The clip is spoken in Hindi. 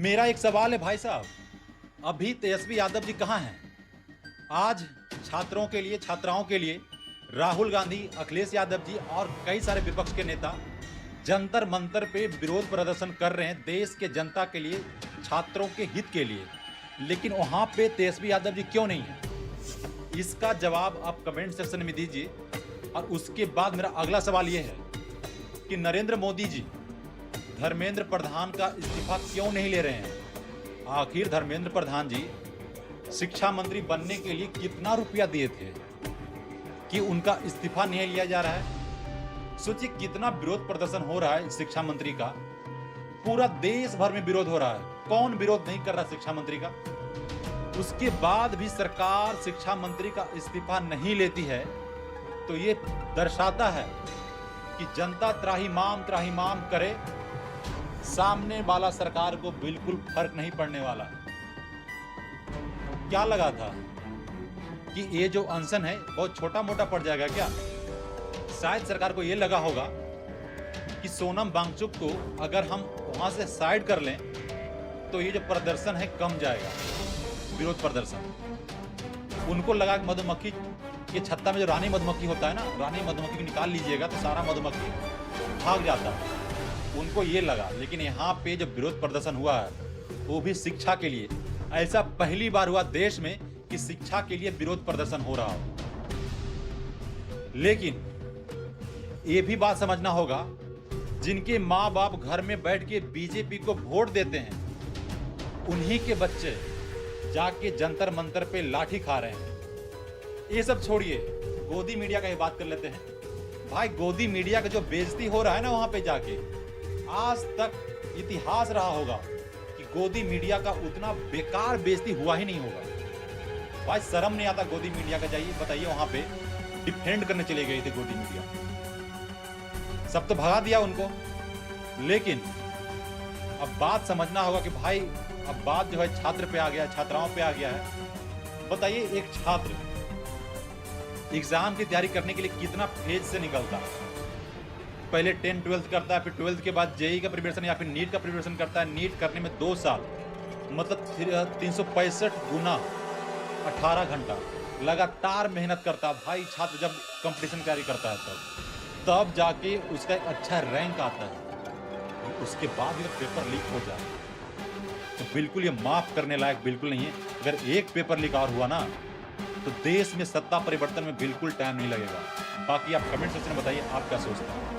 मेरा एक सवाल है भाई साहब, अभी तेजस्वी यादव जी कहाँ हैं? आज छात्रों के लिए, छात्राओं के लिए राहुल गांधी, अखिलेश यादव जी और कई सारे विपक्ष के नेता जंतर मंतर पे विरोध प्रदर्शन कर रहे हैं देश के जनता के लिए, छात्रों के हित के लिए। लेकिन वहां पे तेजस्वी यादव जी क्यों नहीं है? इसका जवाब आप कमेंट सेक्शन में दीजिए। और उसके बाद मेरा अगला सवाल यह है कि नरेंद्र मोदी जी धर्मेंद्र प्रधान का इस्तीफा क्यों नहीं ले रहे हैं? आखिर धर्मेंद्र प्रधान जी शिक्षा मंत्री बनने के लिए कितना रुपया दिए थे कि उनका इस्तीफा नहीं लिया जा रहा है? सोचिए कितना विरोध प्रदर्शन हो रहा है शिक्षा मंत्री का, पूरा देश भर में विरोध हो रहा है। कौन विरोध नहीं कर रहा शिक्षा मंत्री का? उसके बाद भी सरकार शिक्षा मंत्री का इस्तीफा नहीं लेती है, तो ये दर्शाता है कि जनता त्राहिमाम करे, सामने वाला सरकार को बिल्कुल फर्क नहीं पड़ने वाला। क्या लगा था कि ये जो अनशन है बहुत छोटा मोटा पड़ जाएगा क्या? शायद सरकार को ये लगा होगा कि सोनम वांगचुक को अगर हम वहां से साइड कर लें तो ये जो प्रदर्शन है कम जाएगा, विरोध प्रदर्शन। उनको लगा कि मधुमक्खी के छत्ता में जो रानी मधुमक्खी होता है ना, रानी मधुमक्खी को निकाल लीजिएगा तो सारा मधुमक्खी भाग जाता है, उनको ये लगा। लेकिन यहाँ पे जो विरोध प्रदर्शन हुआ है वो भी शिक्षा के लिए, ऐसा पहली बार हुआ देश में कि शिक्षा के लिए विरोध प्रदर्शन हो रहा हो। लेकिन ये भी बात समझना होगा, जिनके माँ बाप घर में बैठ के बीजेपी को वोट देते हैं, उन्हीं के बच्चे जाके जंतर मंतर पे लाठी खा रहे हैं। ये सब छोड़िए, गोदी मीडिया का ही बात कर लेते हैं। भाई गोदी मीडिया का जो बेइज्जती हो रहा है ना वहां पे जाके, आज तक इतिहास रहा होगा कि गोदी मीडिया का उतना बेकार बेइज्जती हुआ ही नहीं होगा। भाई शर्म नहीं आता गोदी मीडिया का? जाइए बताइए, वहां पे डिफेंड करने चले गए थे गोदी मीडिया, सब तो भगा दिया उनको। लेकिन अब बात समझना होगा कि भाई अब बात जो है छात्र पे आ गया, छात्राओं पे आ गया है। बताइए एक छात्र एग्जाम की तैयारी करने के लिए कितना फेज से निकलता है? पहले 10 12th करता है, फिर 12th के बाद जेई का प्रिपरेशन या फिर नीट का प्रिपरेशन करता है। नीट करने में 2 साल, मतलब 365 गुना 18 घंटा लगातार मेहनत करता भाई छात्र। जब कंपटीशन तैयारी करता है तब जाके उसका एक अच्छा रैंक आता है। उसके बाद भी पेपर लीक हो जाए तो बिल्कुल ये माफ करने लायक बिल्कुल नहीं है। अगर एक पेपर लीक और हुआ ना तो देश में सत्ता परिवर्तन में बिल्कुल टाइम नहीं लगेगा। बाकी आप कमेंट सेक्शन में बताइए आप क्या सोचते हैं।